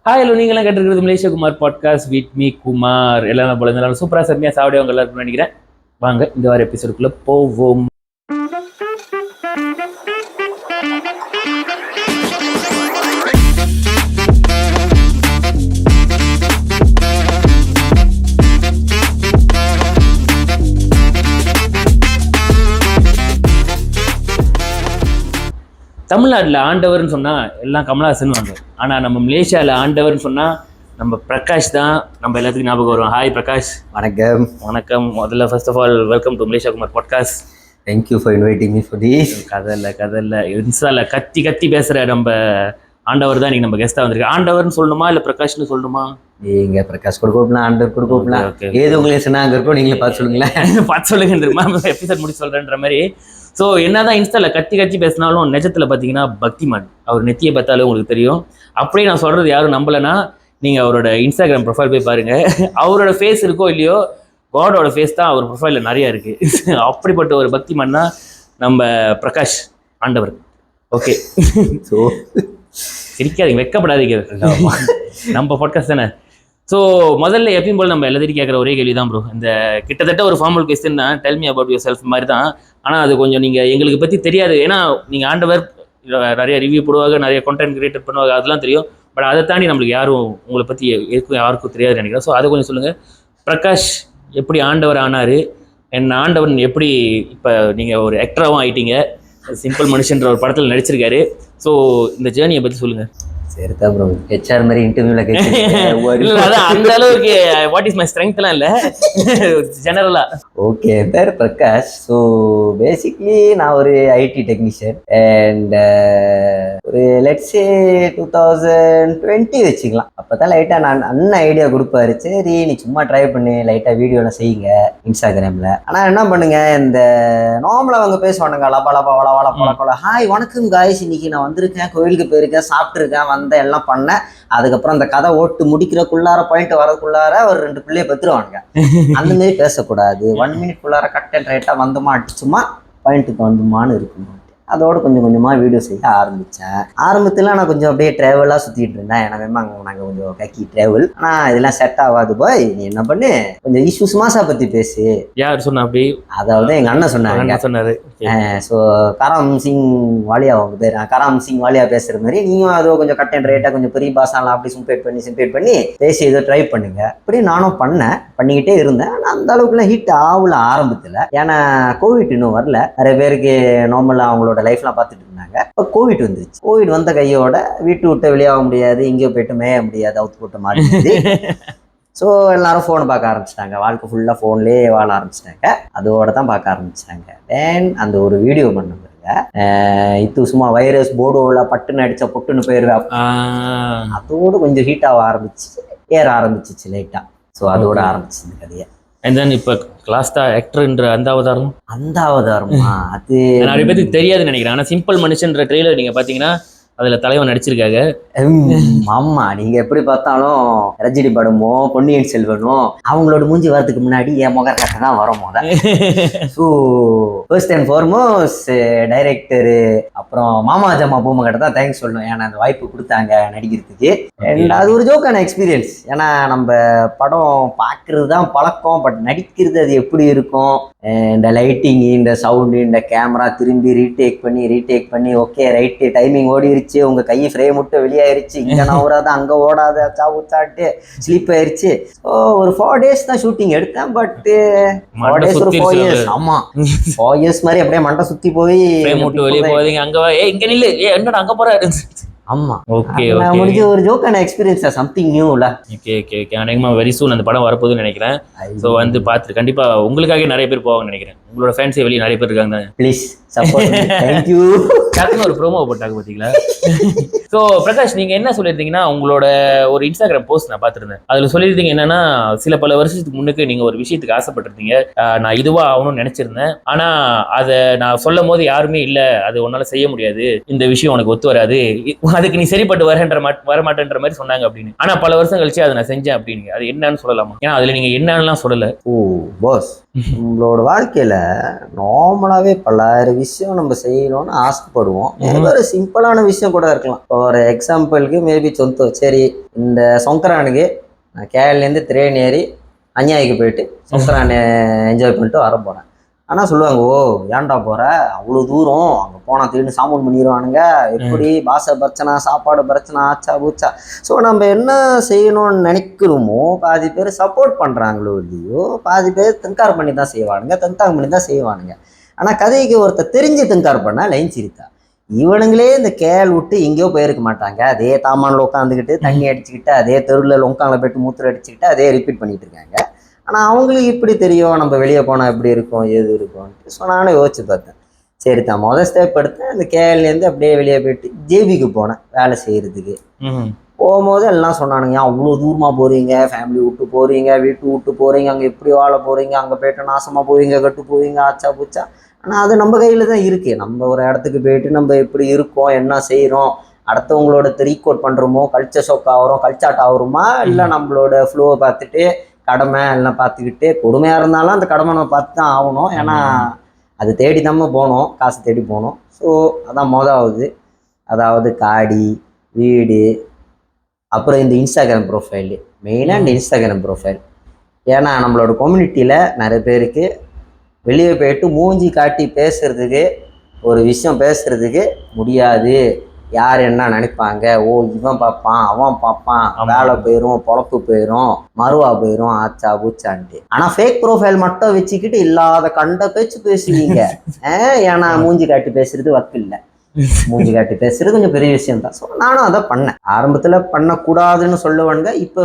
Hello, நீங்களாம் கேட்டிருக்கிறது Malaysia Kumar podcast with me Kumar. எல்லாம் போல இருந்தாலும் சூப்பராக செம்மையாக சாப்பிடுவாங்க எல்லாருக்கும் நினைக்கிறேன். வாங்க இந்த வார எபிசோடுக்குள்ளே போவோம். தமிழ்நாட்டில் ஆண்டவர்னு சொன்னால் எல்லாம் கமலஹாசன் வாங்க. ஆனால் நம்ம மலேசியாவில் ஆண்டவர்னு சொன்னால் நம்ம பிரகாஷ் தான் நம்ம எல்லாத்துக்கும் ஞாபகம் வரும். ஹாய் பிரகாஷ். வணக்கம். வணக்கம். முதல்ல first of all welcome to Malaysia Kumar podcast. Thank you for inviting me for this. கதை இல்லை இன்ஸ்டாவில் கத்தி பேசுகிற நம்ம ஆண்டவர் தான் நீங்கள் நம்ம கெஸ்ட்டாக வந்திருக்கு. ஆண்டவர்னு சொல்லணுமா இல்லை பிரகாஷ்னு சொல்லணுமா? நீங்க பிரகாஷ் கொடுக்கோம்னா ஆண்டவர் கொடுக்கோம்னா ஏது உங்களுக்கு சொன்னா அங்கே இருக்கோ நீங்களே பார்த்து சொல்லுங்களேன். பார்த்து சொல்லுங்க எபிசோட் முடிச்சு சொல்கிறேன்ற மாதிரி. ஸோ என்னதான் இன்ஸ்டாவில் கத்தி பேசினாலும் நிஜத்தில் பார்த்தீங்கன்னா பக்திமான். அவர் நெத்தியை பார்த்தாலும் உங்களுக்கு தெரியும். அப்படியே நான் சொல்கிறது யாரும் நம்பலைன்னா நீங்கள் அவரோட இன்ஸ்டாகிராம் ப்ரொஃபைல் போய் பாருங்கள். அவரோட ஃபேஸ் இருக்கோ இல்லையோ, காடோட ஃபேஸ் தான் அவர் ப்ரொஃபைலில் நிறையா இருக்குது. அப்படிப்பட்ட ஒரு பக்திமான் தான் நம்ம பிரகாஷ் ஆண்டவர். ஓகே, ஸோ சிரிக்காதீங்க, வெக்கப்படாதீங்க, நம்ம பாட்காஸ்ட் தானே. ஸோ முதல்ல எப்பயும் போல் நம்ம எல்லாத்தையும் கேட்குற ஒரே கேள்வி தான் ப்ரோ. இந்த கிட்டத்தட்ட ஒரு ஃபார்மல் கொஸ்டின் தான், tell me about your self மாதிரி தான். ஆனால் அது கொஞ்சம் நீங்கள் எங்களுக்கு பற்றி தெரியாது. ஏன்னா நீங்கள் ஆண்டவர் நிறைய ரிவ்யூ போடுவாங்க, நிறைய கண்டென்ட் கிரியேட் பண்ணுவாங்க, அதெல்லாம் தெரியும். பட் அதை தாண்டி நம்மளுக்கு யாரும் உங்களை பற்றி யாருக்கும் தெரியாதுன்னு நினைக்கிறேன். ஸோ அதை கொஞ்சம் சொல்லுங்கள். பிரகாஷ் எப்படி ஆண்டவர் ஆனார், என்ன ஆண்டவன் எப்படி இப்போ நீங்கள் ஒரு ஆக்டராகவும் ஆகிட்டீங்க, சிம்பிள் மனுஷன்ற ஒரு படத்தில் நடிச்சிருக்காரு. ஸோ இந்த ஜேர்னியை பற்றி சொல்லுங்கள். சரிதான் ப்ரோ, ஹெச்ஆர் மாதிரி இன்டர்வியூவில் கேட்குறேன். அந்த அளவுக்கு வாட் இஸ் மை ஸ்ட்ரெங்க்லாம் இல்லை, ஜெனரலாக. ஓகே, பேர் பிரகாஷ். ஸோ பேசிக்லி நான் ஒரு ஐடி டெக்னீஷியன் அண்ட் ஒரு லெட்ஸே 2020 வச்சுக்கலாம். அப்போ தான் லைட்டாக நான் அண்ணன் ஐடியா கொடுப்பாரு, சரி நீ சும்மா ட்ரை பண்ணி லைட்டாக வீடியோலாம் செய்யுங்க இன்ஸ்டாகிராமில். ஆனால் என்ன பண்ணுங்க, இந்த நார்மலாக அவங்க பேசுவானுங்க, லபா ஹாய் வணக்கம் காய்ஸ், இன்னைக்கு நான் வந்திருக்கேன், கோயிலுக்கு போயிருக்கேன், சாப்பிட்ருக்கேன், எல்லாம் பண்ணேன். அதுக்கப்புறம் அந்த கதை ஓட்டு முடிக்கிறக்குள்ளார பாயிண்ட் வரதுக்குள்ளார ஒரு 2 பிள்ளைய பெற்றுருவானுங்க. அந்த மாதிரி பேசக்கூடாது. 1 மினிட்குள்ளார கட் அண்ட் ரைட்டாக வந்துமா அடிச்சுமா பாயிண்ட்டுக்கு வந்துமான்னு இருக்கணும். அதோடு கொஞ்சம் கொஞ்சமாக வீடியோ செய்ய ஆரம்பித்தேன். ஆரம்பத்தில் நான் கொஞ்சம் அப்படியே ட்ராவலாக சுற்றிட்டு இருந்தேன். எனக்கு நாங்கள் கொஞ்சம் கக்கி ட்ராவல். ஆனால் இதெல்லாம் செட் ஆகாது பாய், நீ என்ன பண்ணு, கொஞ்சம் இஷ்யூஸ் மாசா பற்றி பேசு. யார் சொன்னா அப்படி? அதாவது எங்கள் அண்ணன் சொன்னாரு. ஸோ கராம் சிங் வாலியா அவங்க பேர், கராம் சிங் வாலியா பேசுகிற மாதிரி நீயும் அதோ கொஞ்சம் கட் அண்ட் ரைட்டாக கொஞ்சம் பெரிய பாசாலாம் அப்படி சிம்பேட் பண்ணி பேசி ஏதோ ட்ரை பண்ணுங்க. அப்படி நானும் பண்ணிக்கிட்டே இருந்தேன். ஆனால் அந்த அளவுக்குலாம் ஹிட் ஆகல ஆரம்பத்தில். ஏன்னா கோவிட் இன்னும் வரல. நிறைய பேருக்கு நார்மலாக அவங்களோட லைஃப்லாம் பார்த்துட்டு இருந்தாங்க. இப்போ கோவிட் வந்துருச்சு. கோவிட் வந்த கையோட வீட்டு விட்டு வெளியாக முடியாது, எங்கேயோ போயிட்டு மேய முடியாது, அவுத்து போட்ட மாதிரி. ஸோ எல்லாரும் ஃபோனை பார்க்க ஆரம்பிச்சிட்டாங்க. வாழ்க்கை ஃபுல்லாக ஃபோன்லேயே வாழ ஆரம்பிச்சிட்டாங்க. அதோட தான் பார்க்க ஆரம்பிச்சிட்டாங்க. தென் அந்த ஒரு வீடியோ பண்ண இது சும்மா வைரஸ் போர்டோவில் பட்டுன்னு அடிச்சா பொட்டுன்னு போயிடுவேன். அதோடு கொஞ்சம் ஹீட் ஆக ஏற ஆரம்பிச்சிச்சு லைட்டாக. ஸோ அதோட ஆரம்பிச்சிச்சு கதையை. அண்ட் தென் இப்போ கிளாஸ்டா ஆக்டர்ன்ற அந்த அவதாரமா அது நிறைய பேருக்கு தெரியாதுன்னு நினைக்கிறேன். ஆனால் சிம்பிள் மனுஷன்ற ட்ரெய்லர் நீங்கள் பார்த்தீங்கன்னா அதில் தலைவன் நடிச்சிருக்காங்க. ஆமா, நீங்க எப்படி பார்த்தாலும் ரஜினி படமோ பொன்னியின் செல்வனோ அவங்களோட மூஞ்சி வரதுக்கு முன்னாடி என் முகர் கட்ட தான் வரும். So first and foremost director அப்புறம் மாமா ஜம்மா பூமகிட்ட தான் தேங்க்ஸ் சொல்லணும். ஏன்னா அந்த வாய்ப்பு கொடுத்தாங்க நடிக்கிறதுக்கு. அண்ட் அது ஒரு ஜோக்கான எக்ஸ்பீரியன்ஸ். ஏன்னா நம்ம படம் பார்க்கறது தான் பழக்கம், பட் நடிக்கிறது அது எப்படி இருக்கும், இந்த லைட்டிங், இந்த சவுண்டு, இந்த கேமரா திரும்பி ரீடேக் பண்ணி ஓகே ரைட்டு டைமிங் ஓடிடுச்சு, உங்க கை ஃப்ரேம் விட்டு வெளியாயிருச்சு, இங்க நான் ஓடாது அங்க ஓடாது, சாட்டு ஸ்லீப் ஆயிருச்சு. ஒரு 4 days தான் ஷூட்டிங் எடுத்தேன். பட் 4 days ஒரு 4 years. ஆமா, 4 years மாதிரி அப்படியே மண்டை சுத்தி போய் வெளியே போவீங்க. அங்க இங்க நில்லு, என்னடா அங்க போறாரு. ஆமா, ஓகே முடிஞ்ச ஒரு ஜோக்கான எக்ஸ்பீரியன்ஸ், சம்திங் நியூல. ஓகே அநேகமா வெரி சூன் அந்த படம் வரப்போகுதுன்னு நினைக்கிறேன். ஸோ வந்து பார்த்துட்டு கண்டிப்பா உங்களுக்காக நிறைய பேர் போவாங்கன்னு நினைக்கிறேன். உங்களோட ஃபேன்ஸே வெளியே நிறைய பேர் இருக்காங்க. Please support. Thank you. ஒரு ப்ரோமோ போட்டாங்க பார்த்தீங்களா? ஸோ பிரகாஷ், நீங்க என்ன சொல்லியிருந்தீங்கன்னா உங்களோட ஒரு இன்ஸ்டாகிராம் போஸ்ட் நான் பார்த்துருந்தேன். அதுல சொல்லியிருந்தீங்க என்னன்னா, பல வருஷத்துக்கு முன்னுக்கு நீங்க ஒரு விஷயத்துக்கு ஆசைப்பட்டிருந்தீங்க. நான் இதுவா ஆகணும்னு நினைச்சிருந்தேன். ஆனா அதை நான் சொல்லும் போது யாருமே இல்லை, அது உன்னால செய்ய முடியாது, இந்த விஷயம் உனக்கு ஒத்து வராது, அதுக்கு நீ சரிப்பட்டு வரமாட்டேன்ற மாதிரி சொன்னாங்க அப்படின்னு. ஆனா பல வருஷம் கழிச்சு அதை நான் செஞ்சேன் அப்படின்னு. அது என்னன்னு சொல்லலாமா? ஏன்னா அதுல நீங்க என்னன்னுலாம் சொல்லல. ஓ பாஸ், நம்மளோட வாழ்க்கையில நார்மலாவே பல்லாயிரம் விஷயம் நம்ம செய்யணும்னு ஆசைப்படுவோம். ஒரு சிம்பிளான விஷயம் கூட இருக்கலாம். ஒரு எக்ஸாம்பிளுக்கு மேபி சரி இந்த சொங்கரானுக்கு நான் கேரளேருந்து ட்ரெயின் ஏறி அஞ்ஞாய்க்கு போயிட்டு சொங்கரானை என்ஜாய் பண்ணிட்டு வர போறேன். ஆனால் சொல்லுவாங்க, ஓ ஏன்டா போற அவ்வளோ தூரம், அங்கே போனால் திடீர்னு சாமூன் பண்ணிடுவானுங்க, எப்படி பாச பிரச்சனை, சாப்பாடு பிரச்சனை, ஆச்சா பூச்சா. ஸோ நம்ம என்ன செய்யணும்னு நினைக்கிறோமோ பாதி பேர் சப்போர்ட் பண்ணுறாங்களோ இல்லையோ, பாதி பேர் திங்கார் பண்ணி தான் செய்வானுங்க, திங்கார் பண்ணி தான் செய்வானுங்க. ஆனால் கதைக்கு ஒருத்தர் தெரிஞ்சு திங்கார் பண்ணால் லைன் சிரித்தா. இவனுங்களே இந்த கேள் விட்டு எங்கேயோ போயிருக்க மாட்டாங்க. அதே தாமானில் உட்காந்துக்கிட்டு தண்ணி அடிச்சுக்கிட்டு அதே தெருவில் லொங்காங்கில் போய்ட்டு மூத்திர அடிச்சுக்கிட்டு அதே ரிப்பீட் பண்ணிட்டு இருக்காங்க. ஆனால் அவங்களுக்கு இப்படி தெரியும் நம்ம வெளியே போனால் எப்படி இருக்கும் ஏது இருக்கும்ன்ட்டு. ஸோ நானும் யோசிச்சு பார்த்தேன். சரி தான் மொதல் ஸ்டெப் எடுத்தேன். அந்த கேஎல்லேருந்து அப்படியே வெளியே போயிட்டு ஜேபிக்கு போனேன் வேலை செய்கிறதுக்கு. போகும்போது எல்லாம் சொன்னானுங்க, அவ்வளோ தூரமாக போகிறீங்க, ஃபேமிலி விட்டு போகிறீங்க, வீட்டு விட்டு போகிறீங்க, அங்கே எப்படி வாழ போகிறீங்க, அங்கே போய்ட்டு நாசமாக போவீங்க, கட்டு போவீங்க, ஆச்சா பூச்சா. ஆனால் அது நம்ம கையில் தான் இருக்குது. நம்ம ஒரு இடத்துக்கு போயிட்டு நம்ம எப்படி இருக்கோம், என்ன செய்கிறோம், அடுத்தவங்களோட ரீகோட் பண்ணுறோமோ, கல்ச்சர் ஷோக் ஆகிறோம், கல்ச்சாட் ஆகுறோமா, இல்லை நம்மளோட ஃப்ளோவை பார்த்துட்டு கடமை எல்லாம் பார்த்துக்கிட்டு, கொடுமையாக இருந்தாலும் அந்த கடமை நம்ம பார்த்து தான் ஆகணும். ஏன்னா அது தேடி நம்ம போனோம், காசு தேடி போனோம். ஸோ அதான் மொதலாவது. அதாவது காடி, வீடு, அப்புறம் இந்த இன்ஸ்டாகிராம் ப்ரொஃபைலு, மெயினாக இந்த இன்ஸ்டாகிராம் ப்ரொஃபைல். ஏன்னா நம்மளோட கம்யூனிட்டியில் நிறைய பேருக்கு வெளியே போயிட்டு மூஞ்சி காட்டி பேசுறதுக்கு, ஒரு விஷயம் பேசுறதுக்கு முடியாது. யார் என்ன நினைப்பாங்க, ஓ இவன் பார்ப்பான் அவன் பார்ப்பான், வேலை போயிடும், பொழப்பு போயிடும், மறுவா போயிடும், ஆச்சா பூச்சான்ட்டு. ஆனால் ஃபேக் ப்ரொஃபைல் மட்டும் வச்சுக்கிட்டு இல்லாத கண்ட பேச்சு பேசுவீங்க. ஏன்னா மூஞ்சி காட்டி பேசுறது ஒர்க் இல்லை, மூஞ்சி காட்டி பேசுறது கொஞ்சம் பெரிய விஷயம் தான். ஸோ நானும் அதை பண்ணேன். ஆரம்பத்தில் பண்ணக்கூடாதுன்னு சொல்லுவானுங்க. இப்போ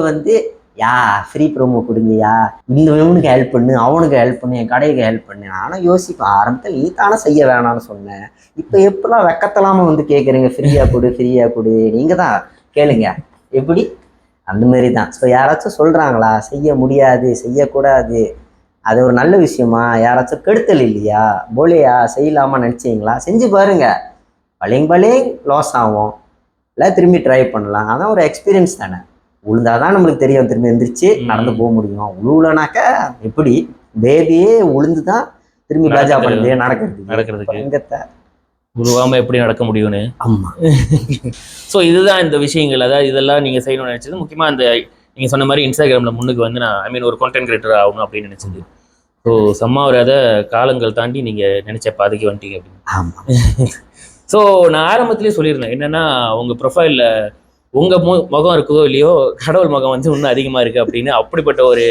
யா ஃப்ரீ ப்ரோமோ கொடுங்கயா, இவனுக்கு ஹெல்ப் பண்ணு, அவனுக்கு ஹெல்ப் பண்ணு, என் கடைக்கு ஹெல்ப் பண்ணு. நானும் யோசிப்பேன், ஆரம்பத்தில் நீ தானே செய்ய வேணாம்னு சொன்னேன், இப்போ எப்பெல்லாம் வெக்கத்தலாம கேட்குறீங்க, ஃப்ரீயாக கொடு ஃப்ரீயாக கொடு, நீங்கள் தான் கேளுங்க எப்படி, அந்த மாரி தான். ஸோ யாராச்சும் சொல்கிறாங்களா செய்ய முடியாது செய்யக்கூடாது, அது ஒரு நல்ல விஷயமா, யாராச்சும் கெடுத்தல் இல்லையா, போலியா செய்யலாமா நினச்சிங்களா, செஞ்சு பாருங்க. பழைய லாஸ் ஆகும், இல்லை திரும்பி ட்ரை பண்ணலாம். அதான் ஒரு எக்ஸ்பீரியன்ஸ் தானே. உளுந்தாதான் நம்மளுக்கு தெரியும் திரும்பி எந்திரிச்சு நடந்து போக முடியும். உழுவுலனாக்கா எப்படி, பேபியே உளுந்து தான் திரும்பி பாஜா பண்ணுது நடக்கிறதுக்கு, உருவாம எப்படி நடக்க முடியும்னு. ஆமா. ஸோ இதுதான் இந்த விஷயங்கள். அதாவது இதெல்லாம் நீங்க செய்யணும்னு நினைச்சது, முக்கியமா அந்த நீங்க சொன்ன மாதிரி இன்ஸ்டாகிராம்ல முன்னுக்கு நான் ஒரு கான்டென்ட் கிரியேட்டர் ஆகணும் அப்படின்னு நினைச்சது. ஸோ செம்ம ஒரு அதை காலங்கள் தாண்டி நீங்க நினைச்ச பாதைக்கு வந்துட்டீங்க அப்படின்னு. ஆமா. ஸோ நான் ஆரம்பத்திலேயே சொல்லியிருந்தேன் என்னன்னா, உங்க ப்ரொஃபைல்ல உங்க முகம் இருக்குதோ இல்லையோ, கடவுள் முகம் இன்னும் அதிகமா இருக்கு அப்படின்னு. அப்படிப்பட்ட ஒரு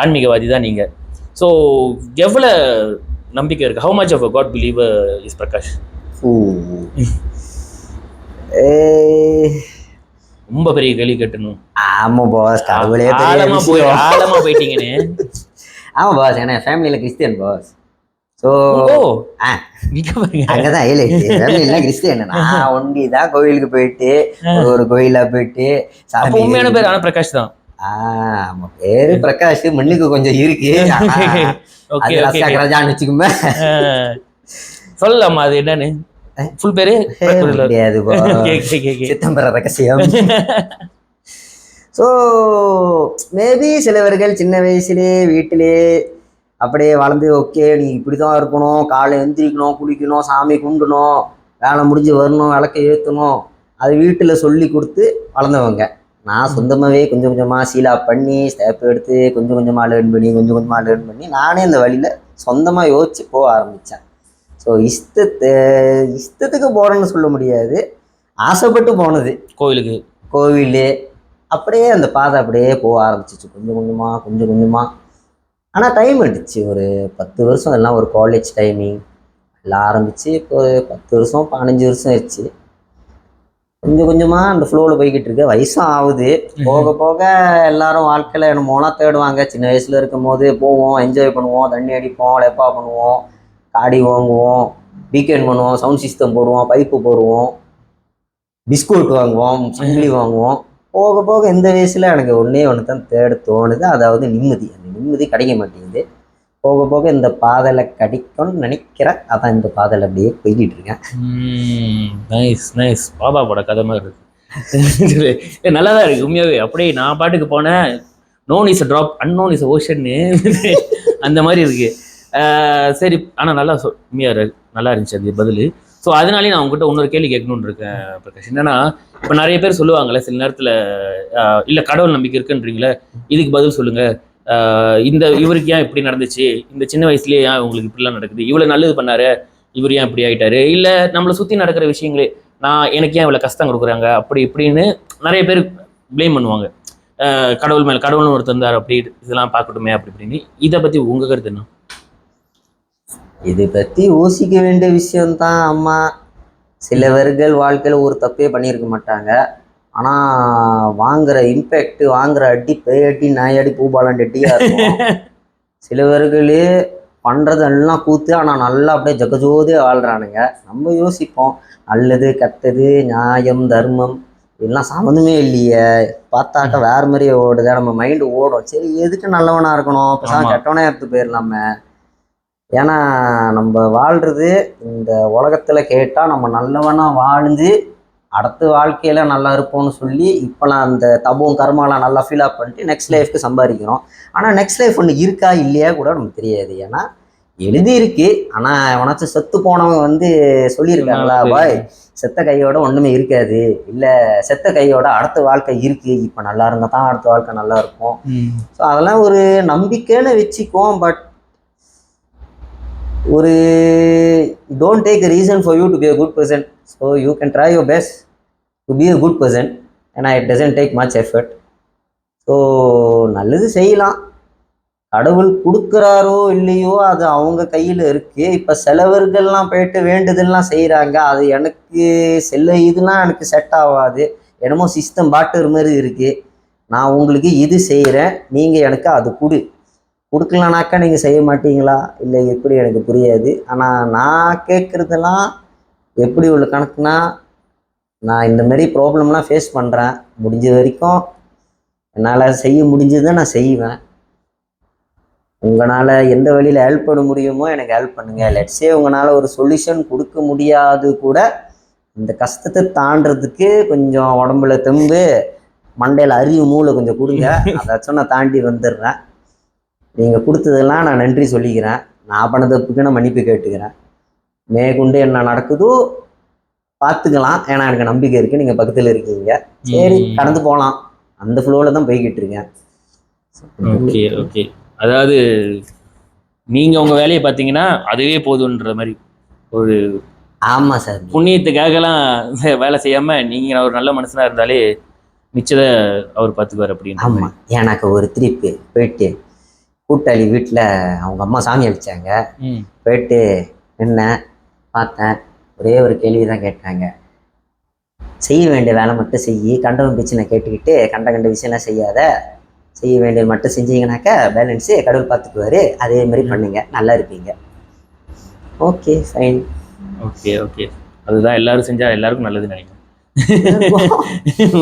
ஆன்மீகவாதி தான் நீங்க. ஸோ எவ்வளவு நம்பிக்கை இருக்கு, how much of a god believer is Prakash? ரொம்ப பெரிய கேள்வி கேட்டணும். ஆமா பாஸ், கடவுளே ஆழமா போயிட்டீங்கன்னு. ஆமா பாஸ், ஏன்னா ஃபேமிலியில கிறிஸ்டியன் பாஸ். ஸோ அங்கதான் கிறிஸ்டியன். நான் ஒண்டி தான் கோயிலுக்கு போயிட்டு ஒரு கோயிலா போயிட்டு. உண்மையான பேர் ஆனா பிரகாஷ் தான். ஆமா, பேரு பிரகாஷ், மண்ணுக்கு கொஞ்சம் இருக்கு. ராஜான்னு வச்சுக்குமே சொல்லலாமா அது என்னன்னு ஃபுல் பேரு? சிதம்பர ரகசியம். ஸோ மேபி சிலவர்கள் சின்ன வயசுலே வீட்டிலே அப்படியே வளர்ந்து, ஓகே நீ இப்படி தான் இருக்கணும், காலை எந்திரிக்கணும், குளிக்கணும், சாமி கும்பிடணும், வேலை முடிஞ்சு வரணும், விளக்க ஏற்றணும், அது வீட்டில் சொல்லி கொடுத்து வளர்ந்தவங்க. நான் சொந்தமாகவே கொஞ்சம் கொஞ்சமாக சீலா பண்ணி ஸ்டெப் எடுத்து கொஞ்சம் கொஞ்சமாக லேர்ன் பண்ணி நானே அந்த வழியில் சொந்தமாக யோசிச்சு போக ஆரம்பித்தேன். ஸோ இஷ்டத்துக்கு போகிறேன்னு சொல்ல முடியாது, ஆசைப்பட்டு போனது கோவில். அப்படியே அந்த பாதை அப்படியே போக ஆரம்பிச்சிச்சு கொஞ்சம் கொஞ்சமாக. ஆனால் டைம் எடுத்துச்சு, ஒரு 10 வருஷம். எல்லாம் ஒரு காலேஜ் டைமிங் எல்லாம் ஆரம்பிச்சு இப்போ 10 வருஷம் 15 வருஷம் ஆயிடுச்சு. கொஞ்சம் கொஞ்சமாக அந்த ஃப்ளோவில் போய்கிட்டு இருக்கு. வயசும் ஆகுது, போக போக எல்லாரும் வாழ்க்கையில் என்னமோனா தேடுவாங்க. சின்ன வயசில் இருக்கும் போது போவோம், என்ஜாய் பண்ணுவோம், தண்ணி அடிப்போம், லெப்பா பண்ணுவோம், காடி வாங்குவோம், வீக்கெண்ட் பண்ணுவோம், சவுண்ட் சிஸ்டம் போடுவோம், பைப்பு போடுவோம், பிஸ்கூட் வாங்குவோம், சங்கிலி வாங்குவோம். போக போக இந்த வயசில் எனக்கு ஒன்று தான் தேட தோணுது, அதாவது நிம்மதி. அந்த நிம்மதி கிடைக்க மாட்டேங்குது. போக போக இந்த பாதையில கிடைக்கும்னு நினைக்கிறேன். அதான் இந்த பாதையில அப்படியே போய்கிட்டு இருக்கேன். Nice nice. பாபா போட கதை மாதிரி இருக்கு. நல்லா தான் இருக்கு உண்மையாவே. அப்படியே நான் பாட்டுக்கு போனேன், known is a drop unknown is ஓஷன்னு அந்த மாதிரி இருக்கு. சரி, ஆனால் நல்லா உண்மையாக நல்லா இருந்துச்சு அது பதில். ஸோ அதனாலே நான் உங்ககிட்ட இன்னொரு கேள்வி கேட்கணுன்னு இருக்கேன் பிரகாஷ். என்னன்னா, இப்போ நிறைய பேர் சொல்லுவாங்கல்ல சில நேரத்தில், இல்லை கடவுள் நம்பிக்கை இருக்குன்றீங்களே, இதுக்கு பதில் சொல்லுங்க. இந்த இவருக்கு ஏன் இப்படி நடந்துச்சு, இந்த சின்ன வயசுலேயே ஏன் உங்களுக்கு இப்படிலாம் நடக்குது, இவ்வளோ நல்லது பண்ணாரு இவர் ஏன் இப்படி ஆயிட்டாரு, இல்லை நம்மளை சுற்றி நடக்கிற விஷயங்களே எனக்கு ஏன் இவ்வளோ கஷ்டம் கொடுக்குறாங்க அப்படி இப்படின்னு நிறைய பேர் ப்ளேம் பண்ணுவாங்க. கடவுள் மேலே கடவுள்னு ஒருத்தர் இருந்தார் அப்படி இதெல்லாம் பார்க்கட்டுமே அப்படி இப்படின்னு. இதை பற்றி உங்கள் கருத்து என்ன? இதை பற்றி யோசிக்க வேண்டிய விஷயம்தான் அம்மா. சிலவர்கள் வாழ்க்கையில் ஒரு தப்பே பண்ணியிருக்க மாட்டாங்க. ஆனால் வாங்குற இம்பேக்ட், வாங்குற அடி பேயடி நாயடி பூபாலன் அடியாக இருக்கும். சிலவர்களே பண்ணுறதெல்லாம் கூத்து, ஆனால் நல்லா அப்படியே ஜகஜோதே வாழ்கிறானுங்க. நம்ம யோசிப்போம், நல்லது கெட்டது நியாயம் தர்மம் இதெல்லாம் சம்மந்தமே இல்லையே, பார்த்தாக்கா வேறு மாதிரியே ஓடுது. நம்ம மைண்டு ஓடும், சரி எதுக்கு நல்லவனாக இருக்கணும், இப்போ கெட்டவனே எடுத்து போயிடலாமே. ஏன்னா நம்ம வாழ்கிறது இந்த உலகத்தில் கேட்டால் நம்ம நல்லவனாக வாழ்ந்து அடுத்த வாழ்க்கையில் நல்லா இருப்போம்னு சொல்லி இப்போலாம் அந்த தபம் கர்மாலாம் நல்லா ஃபீல் அப் பண்ணிட்டு நெக்ஸ்ட் லைஃப்க்கு சம்பாதிக்கிறோம். ஆனால் நெக்ஸ்ட் லைஃப் ஒன்று இருக்கா இல்லையா கூட நமக்கு தெரியாது. ஏன்னா எழுதியிருக்கு, ஆனால் எவனாச்சும் செத்து போனவங்க சொல்லியிருக்காங்களா, பாய் செத்த கையோட ஒன்றுமே இருக்காது, இல்லை செத்த கையோட அடுத்த வாழ்க்கை இருக்குது, இப்போ நல்லா இருந்தால் தான் அடுத்த வாழ்க்கை நல்லா இருக்கும். ஸோ அதெல்லாம் ஒரு நம்பிக்கைன்னு வச்சுக்குவோம். பட் ஒரு don't take a reason for you to be a good person, so you can try your best to be a good person and it doesn't take much effort. So நல்லது செய்யலாம், கடவுள் கொடுக்குறாரோ இல்லையோ அது அவங்க கையில் இருக்குது. இப்போ சிலவர்கள்லாம் போயிட்டு வேண்டுதல்லாம் செய்கிறாங்க, அது எனக்கு இதெல்லாம் எனக்கு செட் ஆகாது. என்னமோ சிஸ்டம் பாட்டுற மாதிரி இருக்குது. நான் உங்களுக்கு இது செய்கிறேன், நீங்கள் எனக்கு அது கொடுக்கலனாக்கா நீங்கள் செய்ய மாட்டீங்களா, இல்லை எப்படி எனக்கு புரியாது. ஆனால் நான் கேட்குறதெல்லாம் எப்படி உள்ள கணக்குனா, நான் இந்த மாதிரி ப்ராப்ளம்லாம் ஃபேஸ் பண்ணுறேன், முடிஞ்ச வரைக்கும் என்னால் செய்ய முடிஞ்சதை நான் செய்வேன். உங்களால் எந்த வழியில் ஹெல்ப் பண்ண முடியுமோ எனக்கு ஹெல்ப் பண்ணுங்கள். லெட்ஸே உங்களால் ஒரு சொல்யூஷன் கொடுக்க முடியாது கூட இந்த கஷ்டத்தை தாண்டறதுக்கு கொஞ்சம் உடம்புல தெம்பு மண்டையில் அறிவு மூளை கொஞ்சம் கொடுங்க, அதாச்சும் நான் தாண்டி வந்துடுறேன். நீங்கள் கொடுத்ததெல்லாம் நான் நன்றி சொல்லிக்கிறேன். நான் பண்ண தப்புக்கு நான் மன்னிப்பு கேட்டுக்கிறேன். மேற்கொண்டு என்ன நடக்குதோ பார்த்துக்கலாம், ஏன்னா எனக்கு நம்பிக்கை இருக்குது, நீங்கள் பக்கத்தில் இருக்கீங்க, சரி கடந்து போகலாம், அந்த ஃப்ளோவில் தான் போய்கிட்டு இருக்கேன். Okay okay. அதாவது நீங்கள் உங்கள் வேலையை பார்த்தீங்கன்னா அதுவே போதுன்ற மாதிரி ஒரு. ஆமாம் சார், புண்ணியத்துக்காகலாம் வேலை செய்யாமல் நீங்கள் ஒரு நல்ல மனுஷனாக இருந்தாலே மிச்சதை அவர் பார்த்துக்குவார் அப்படின்னு. ஆமாம், எனக்கு ஒரு திருப்பி போயிட்டு கூட்டாளி வீட்டில் அவங்க அம்மா சாமி அடித்தாங்க. போயிட்டு என்ன பார்த்தேன், ஒரே ஒரு கேள்வி தான் கேட்டாங்க, செய்ய வேண்டிய வேலை மட்டும் செய்யி, கண்டவன் பிரச்சனை கேட்டுக்கிட்டு கண்ட விஷயம்லாம் செய்யாத, செய்ய வேண்டியது மட்டும் செஞ்சீங்கன்னாக்கா பேலன்ஸு கடவுள் பார்த்துக்குவாரு, அதே மாதிரி பண்ணுங்க, நல்லா இருப்பீங்க. Okay fine. ஓகே ஓகே, அதுதான் எல்லாரும் செஞ்சால் எல்லாருக்கும் நல்லது நினைக்கிறேன்.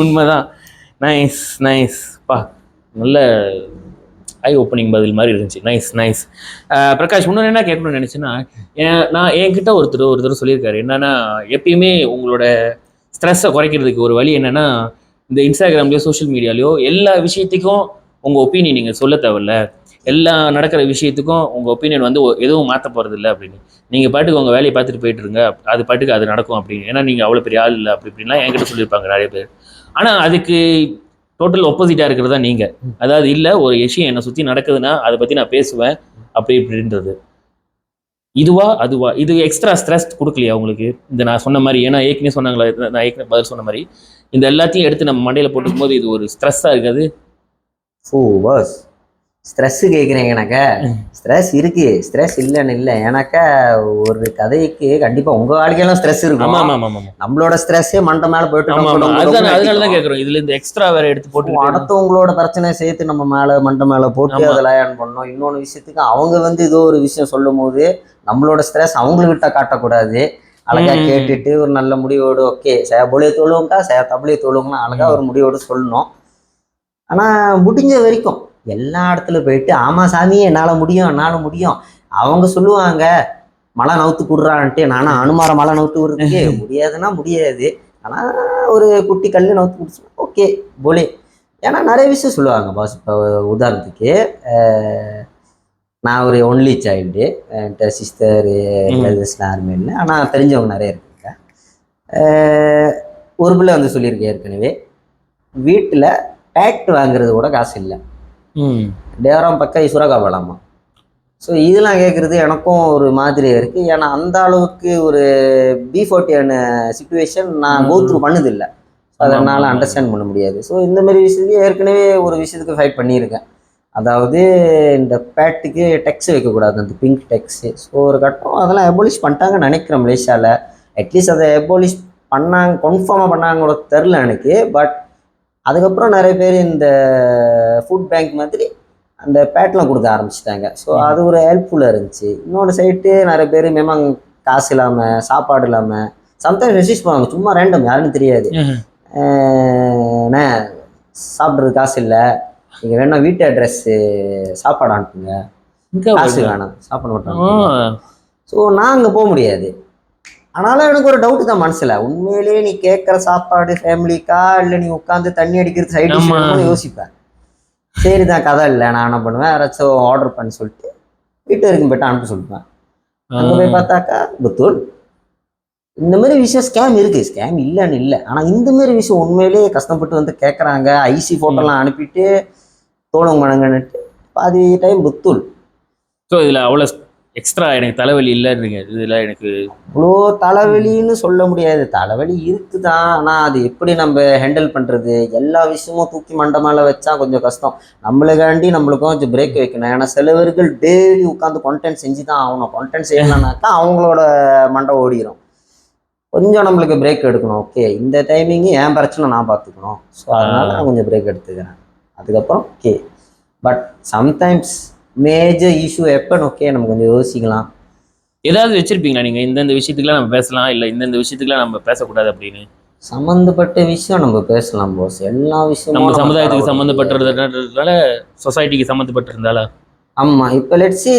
உண்மைதான். நைஸ் நைஸ் பா, நல்ல ஐ ஓப்பனிங் பதில் மாதிரி இருந்துச்சு. Nice nice. பிரகாஷ், இன்னொன்று என்ன கேட்கணும்னு நினச்சேன்னா, நான் என்கிட்ட ஒருத்தர் சொல்லியிருக்காரு, என்னன்னா எப்பயுமே உங்களோட ஸ்ட்ரெஸ்ஸை குறைக்கிறதுக்கு ஒரு வழி என்னென்னா, இந்த இன்ஸ்டாகிராம்லேயோ சோஷியல் மீடியாலேயோ எல்லா விஷயத்துக்கும் உங்கள் ஒப்பீனியன் நீங்கள் சொல்ல தேவையில்ல, எல்லா நடக்கிற விஷயத்துக்கும் உங்கள் ஒப்பீனியன் எதுவும் மாற்ற போகிறது இல்லை அப்படின்னு. நீங்கள் பாட்டுக்கு உங்கள் வேலையை பார்த்துட்டு போயிட்டு இருங்க, அது பாட்டுக்கு அது நடக்கும் அப்படின்னு. ஏன்னா நீங்கள் அவ்வளோ பெரிய ஆள் இல்லை அப்படி இப்படின்லாம் என்கிட்ட சொல்லியிருப்பாங்க நிறைய பேர். ஆனால் அதுக்கு டோட்டல் ஆப்போசிட்டாக இருக்கிறதா நீங்கள். அதாவது இல்லை, ஒரு விஷயம் என்னை சுற்றி நடக்குதுன்னா அதை பற்றி நான் பேசுவேன் அப்படி இப்படின்றது. இதுவா அதுவா, இது எக்ஸ்ட்ரா ஸ்ட்ரெஸ் கொடுக்கலையா உங்களுக்கு இந்த நான் சொன்ன மாதிரி? ஏன்னா ஏற்கனவே சொன்னாங்களா, நான் ஏற்கனவே பதில் சொன்ன மாதிரி இந்த எல்லாத்தையும் எடுத்து நம்ம மண்டையில் போட்டுக்கும் போது இது ஒரு ஸ்ட்ரெஸ்ஸாக இருக்காது? பாஸ் ஸ்ட்ரெஸ்ஸு கேட்குறீங்கனாக்கா ஸ்ட்ரெஸ் இருக்குது, ஸ்ட்ரெஸ் இல்லைன்னு இல்லை. ஏன்னாக்கா ஒரு கதைக்கு கண்டிப்பாக உங்கள் வாழ்க்கையெல்லாம் ஸ்ட்ரெஸ் இருக்கும். நம்மளோட ஸ்ட்ரெஸ்ஸே மண்டை மேலே போயிட்டு அதனால தான் கேட்குறோம், இதில் இந்த எக்ஸ்ட்ரா வேறு எடுத்து போட்டு அடுத்தவங்களோட பிரச்சனையை சேர்த்து நம்ம மேலே மண்டை மேலே போட்டு அதை லயன் பண்ணோம். இன்னொன்று விஷயத்துக்கு அவங்க ஏதோ ஒரு விஷயம் சொல்லும் போது நம்மளோட ஸ்ட்ரெஸ் அவங்கள்கிட்ட காட்டக்கூடாது. அழகாக கேட்டுட்டு ஒரு நல்ல முடிவோடு, ஓகே போலே தோழுவங்கக்கா தபலே தோழுவங்கன்னா அழகாக ஒரு முடிவோடு சொல்லணும். ஆனால் முடிஞ்ச வரைக்கும் எல்லா இடத்துல போயிட்டு ஆமாம் சாமி என்னால் முடியும் அவங்க சொல்லுவாங்க மலை நவுத்து கொடுறான்ட்டு, நானும் அனுமார மலை நவுத்து விடுறதுக்கு முடியாதுன்னா முடியாது, ஆனால் ஒரு குட்டி கல் நவுத்து கொடுத்து ஓகே போலே. ஏன்னா நிறைய விஷயம் சொல்லுவாங்க பாஸ். இப்போ உதாரணத்துக்கு நான் ஒரு ஒன்லி சைல்டு, என்கிட்ட சிஸ்டரு பிரதர்ஸ்லாம் யாருமே இல்லை, ஆனால் தெரிஞ்சவங்க நிறைய இருக்காங்க. ஒரு பிள்ளை வந்து சொல்லியிருக்கேன் ஏற்கனவே, வீட்டில் பேக்ட் வாங்குறது கூட காசு இல்லை, டேவரம் பக்கம் சுரகா பலாமா. ஸோ இதெல்லாம் கேட்குறது எனக்கும் ஒரு மாதிரியாக இருக்குது. ஏன்னா அந்த அளவுக்கு ஒரு B40 சுச்சுவேஷன் நான் கோத்ரூ பண்ணதில்லை, அதனால் அண்டர்ஸ்டாண்ட் பண்ண முடியாது. ஸோ இந்த மாதிரி விஷயத்துக்கு ஏற்கனவே ஒரு விஷயத்துக்கு ஃபைட் பண்ணியிருக்கேன். அதாவது இந்த பேட்டுக்கு டெக்ஸ் வைக்கக்கூடாது, அந்த பிங்க் டெக்ஸு. ஸோ ஒரு கட்டம் அதெல்லாம் எபோலிஷ் பண்ணிட்டாங்கன்னு நினைக்கிறேன் மலேசியாவில். அட்லீஸ்ட் அதை எபோலிஷ் பண்ணாங்க, கன்ஃபார்மாக பண்ணாங்க தெரில எனக்கு. பட் அதுக்கப்புறம் நிறைய பேர் இந்த ஃபுட் பேங்க் மாதிரி அந்த பேட்லாம் கொடுக்க ஆரம்பிச்சிட்டாங்க. ஸோ அது ஒரு ஹெல்ப்ஃபுல்லாக இருந்துச்சு. இன்னொரு சைட்டு நிறைய பேர் மேமாங் காசு இல்லாமல் சாப்பாடு இல்லாமல் சம்டைம்ஸ் மெசேஜ் பண்ணுவாங்க, சும்மா ரேண்டம் யாருன்னு தெரியாது, அண்ணே சாப்பிட்றது காசு இல்லை, நீங்கள் வேணா வீட்டு அட்ரஸ்ஸு சாப்பாடு அனுப்புங்க, காசு வேணாம் சாப்பாடு மட்டும். ஸோ நான் அங்கே போக முடியாது. ஆனாலும் எனக்கு ஒரு டவுட்டு தான் மனசில், உண்மையிலேயே நீ கேட்குற சாப்பாடு ஃபேமிலிக்கா இல்லை நீ உட்காந்து தண்ணி அடிக்கிறது சைடு டிஷ் யோசிப்பேன். சரி தான் கதை இல்லை, நான் என்ன பண்ணுவேன், யாராச்சும் ஆர்டர் பண்ணி சொல்லிட்டு வீட்டு வரைக்கும் போய்ட்டு அனுப்ப சொல்லிப்பேன். அங்கே போய் பார்த்தாக்கா புத்தூர் இந்த மாதிரி விஷயம் ஸ்கேம் இருக்குது, ஸ்கேம் இல்லைன்னு இல்லை. ஆனால் இந்த மாதிரி விஷயம் உண்மையிலேயே கஷ்டப்பட்டு வந்து கேட்குறாங்க, ஐசி ஃபோட்டோலாம் அனுப்பிட்டு தோணும் மணங்கன்னுட்டு பாதி டைம் புத்தூர். ஸோ இதில் அவ்வளோ எக்ஸ்ட்ரா எனக்கு தலைவலி இல்லைன்றீங்க, இதில் எனக்கு அவ்வளோ தலைவலின்னு சொல்ல முடியாது, தலைவலி இருக்குதான். ஆனால் அது எப்படி நம்ம ஹேண்டில் பண்ணுறது, எல்லா விஷயமும் தூக்கி மண்டை மேலே வச்சா கொஞ்சம் கஷ்டம். நம்மளுக்காண்டி நம்மளுக்கும் கொஞ்சம் பிரேக் வைக்கணும். ஏன்னா சிலவர்கள் டெய்லி உட்காந்து கான்டென்ட் செஞ்சு தான் ஆகணும், கான்டென்ட் செய்யணும்னாக்கா அவங்களோட மண்டை ஓடிடும். கொஞ்சம் நம்மளுக்கு பிரேக் எடுக்கணும். ஓகே இந்த டைமிங்கு என் பிரச்சனை நான் பார்த்துக்கணும், ஸோ அதனால் நான் கொஞ்சம் பிரேக் எடுத்துக்கிறேன். அதுக்கப்புறம் okay. But sometimes major issue எப்போன்னு ஓகே நம்ம கொஞ்சம் யோசிக்கலாம். ஏதாவது வச்சிருப்பீங்களா நீங்கள் இந்தந்த விஷயத்துக்குலாம் நம்ம பேசலாம், இல்லை இந்தந்த விஷயத்துக்குலாம் நம்ம பேசக்கூடாது அப்படின்னு? சம்மந்தப்பட்ட விஷயம் நம்ம பேசலாம் போஸ், எல்லா விஷயமும் நம்ம சமுதாயத்துக்கு சம்மந்தப்பட்டிருந்ததுனால, சொசைட்டிக்கு சம்மந்தப்பட்டிருந்தாலா? ஆமாம். இப்போ லெட்ஸி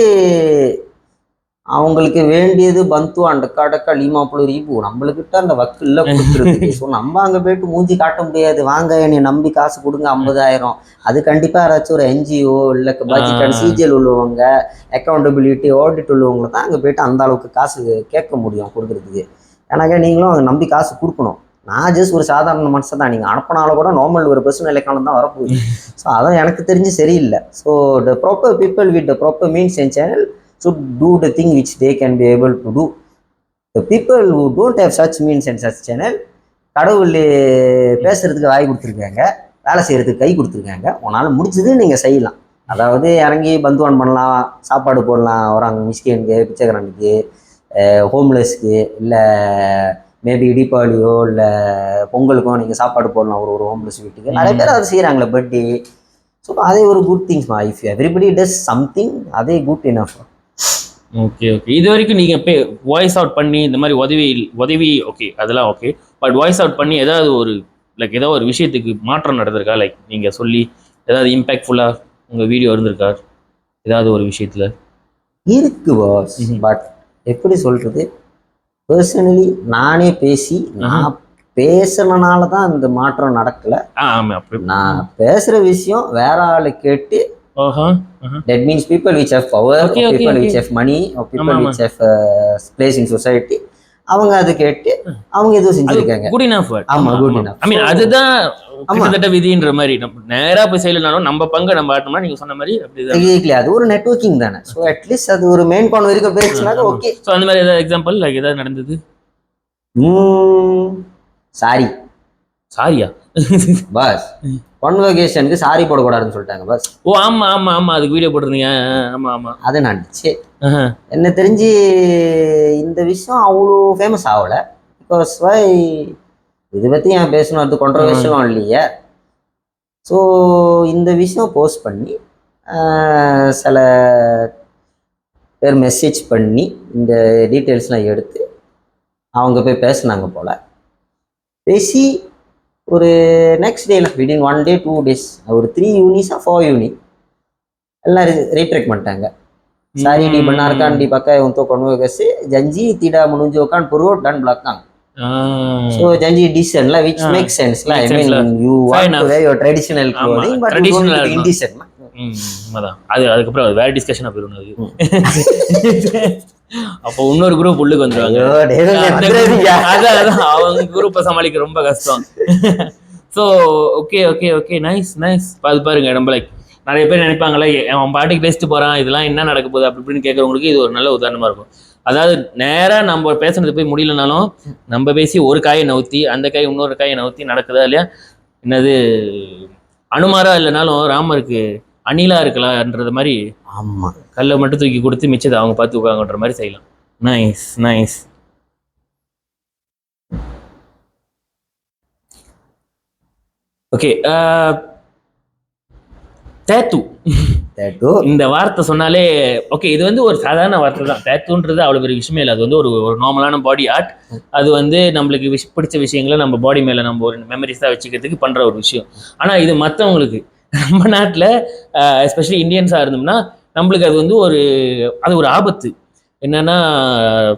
அவங்களுக்கு வேண்டியது பந்து அண்டக்கா லீமாப்புல ரீபு, நம்மளுக்கிட்ட அந்த வக்கில்ல கொடுத்துருக்கு. ஸோ நம்ம அங்கே போயிட்டு மூஞ்சி காட்ட முடியாது, வாங்க என்னை நம்பி காசு கொடுங்க 50,000. அது கண்டிப்பாக யாராச்சும் ஒரு NGO இல்லை பட்ஜெட் CGL உள்ளவங்க, அக்கௌண்டபிலிட்டி ஆடிட் உள்ளவங்க தான் அங்கே போயிட்டு அந்த அளவுக்கு காசு கேட்க முடியும் கொடுக்குறதுக்கு. ஏன்னாக்கா நீங்களும் அங்கே நம்பி காசு கொடுக்கணும். நான் ஜஸ்ட் ஒரு சாதாரண மனுஷன் தான், நீங்கள் அனுப்பினாலும் கூட நார்மல் ஒரு பர்சனல் நிலைக்காலம் தான் வரப்போகுது. ஸோ அதான் எனக்கு தெரிஞ்சு சரியில்லை. So the proper people with the proper means and channel should do the thing which they can be able to do. The people who don't have such means and such channel, கடவுள் பேசுறதுக்கு வாய் கொடுத்துருக்காங்க, வேலை செய்யறதுக்கு கை கொடுத்துருக்காங்க, உன்னால் முடிஞ்சது நீங்கள் செய்யலாம். அதாவது இறங்கி பந்துவான் பண்ணலாம், சாப்பாடு போடலாம், வராங்க மிஸ்கினுக்கு, பிச்சைக்காரனுக்கு, ஹோம்லெஸ்க்கு, இல்லை மேபி தீபாவளியோ இல்லை பொங்கலுக்கோ நீங்கள் சாப்பாடு போடலாம் ஒரு ஹோம்லெஸ் வீட்டுக்கு. நிறைய பேர் அதை செய்கிறாங்களே பர்த்டே. ஸோ அதே ஒரு குட் திங்ஸ்மா. இஃப் எவ்ரிபடி டஸ் சம்திங் அதே குட் இனஃப். Okay okay. இது வரைக்கும் நீங்கள் வாய்ஸ் அவுட் பண்ணி இந்த மாதிரி உதவி ஓகே அதெல்லாம் ஓகே, பட் வாய்ஸ் அவுட் பண்ணி ஏதாவது ஒரு லைக் ஏதோ ஒரு விஷயத்துக்கு மாற்றம் நடந்திருக்கா? லைக் நீங்கள் சொல்லி ஏதாவது இம்பேக்ட்ஃபுல்லாக உங்கள் வீடியோ இருந்திருக்கா ஏதாவது ஒரு விஷயத்தில்? இருக்கு பாஸ். பட் எப்படி சொல்கிறது, பர்சனலி நானே பேசி நான் பேசுறதுனால தான் இந்த மாற்றம் நடக்கலை. நான் பேசுகிற விஷயம் வேற ஆளு கேட்டு, that means people which have power, people which have money, or people which have place in society, அவங்க அது கேட்டு அவங்க ஏதோ செஞ்சிருக்காங்க. Good enough. ஆமா குட் இனஃப். ஐ மீன் அதுதான் கிட்டத்தட்ட விதின்ற மாதிரி. நேரா போய் செய்யலனாலும் நம்ம பங்கு நம்ம ஆட்டோம்னா நீங்க சொன்ன மாதிரி அப்படிதான். எக்ஸாக்ட்லி, அது ஒரு நெட்வொர்க்கிங் தானே. ஸோ அட்லீஸ்ட் அது ஒரு மெயின் கான் வரைக்கும் பேசினாக்க ஓகே. ஸோ அந்த மாதிரி ஏதாவது எக்ஸாம்பிள் லைக் ஏதாவது நடந்தது? சாரியா பஸ் கான்வர்சேஷனுக்கு சாரி போடக்கூடாதுன்னு சொல்லிட்டாங்க பஸ். ஓ ஆமா ஆமா ஆமா, அதுக்கு வீடியோ போட்டிருந்தீங்க. ஆமா ஆமா, அது நடிச்சு என்ன தெரிஞ்சு இந்த விஷயம் அவ்வளோ ஃபேமஸ் ஆகலை. பிகாஸ் வை இதை பற்றி ஏன் பேசணும், அது கான்ட்ரவர்ஷியலும் இல்லையே. ஸோ இந்த விஷயம் போஸ்ட் பண்ணி சில பேர் மெசேஜ் பண்ணி இந்த டீட்டெயில்ஸ்லாம் எடுத்து அவங்க போய் பேசுனாங்க போல். பேசி ஒரு நெக்ஸ்ட் டேல விடின் 1 day 2 days ஒரு 3 யூனிஸா 4 யூனி எல்லாம் ரீட்ரேக் பண்ணிட்டாங்க. सारी D benarkan dipakai untuk konvokasi janji tidak menunjukkan perut dan belakang. So janji decent lah, which makes sense lah. I mean you want to wear your traditional clothing, but you don't need to be indecent. அதான் அதுக்கப்புறம் வேற டிஸ்கஷனா போயிடும் அது. அப்போ இன்னொரு group உள்ளுக்கு வந்துருவாங்க. அதான் அவங்க குரூப்பை சமாளிக்க ரொம்ப கஷ்டம். So okay okay okay nice nice. அது பாருங்க நம்ம லைக் நிறைய பேர் நினைப்பாங்களே அவன் பாட்டுக்கு பேசிட்டு போறான், இதெல்லாம் என்ன நடக்க போகுது அப்படி இப்படின்னு கேட்கறவங்களுக்கு இது ஒரு நல்ல உதாரணமா இருக்கும். அதாவது நேரா நம்ம பேசுனது போய் முடியலனாலும் நம்ம பேசி ஒரு காயை நவுத்தி அந்த காய் இன்னொரு காயை நவுத்தி நடக்குதா இல்லையா? என்னது அனுமாரா இல்லைனாலும் ராமருக்கு அணிலா இருக்கலாம்ன்றது மாதிரி. ஆமா, கல்லை மட்டும் தூக்கி கொடுத்து மிச்சத்தை அவங்க பார்த்து உட்காங்கன்ற மாதிரி செய்யலாம். Nice nice. ஓகே, டேட்டு இந்த வார்த்தை சொன்னாலே ஓகே, இது வந்து ஒரு சாதாரண வார்த்தை தான். டேட்டுன்றது அவ்வளோ பெரிய விஷயமே இல்லை. அது வந்து ஒரு நார்மலான பாடி ஆர்ட். அது வந்து நம்மளுக்கு பிடிச்ச விஷயங்களை நம்ம பாடி மேலே நம்ம ஒரு மெமரிஸாக வச்சுக்கிறதுக்கு பண்ணுற ஒரு விஷயம். ஆனால் இது மற்றவங்களுக்கு நம்ம நாட்டில் எஸ்பெஷலி இந்தியன்ஸாக இருந்தோம்னா நம்மளுக்கு அது வந்து அது ஒரு ஆபத்து. என்னன்னா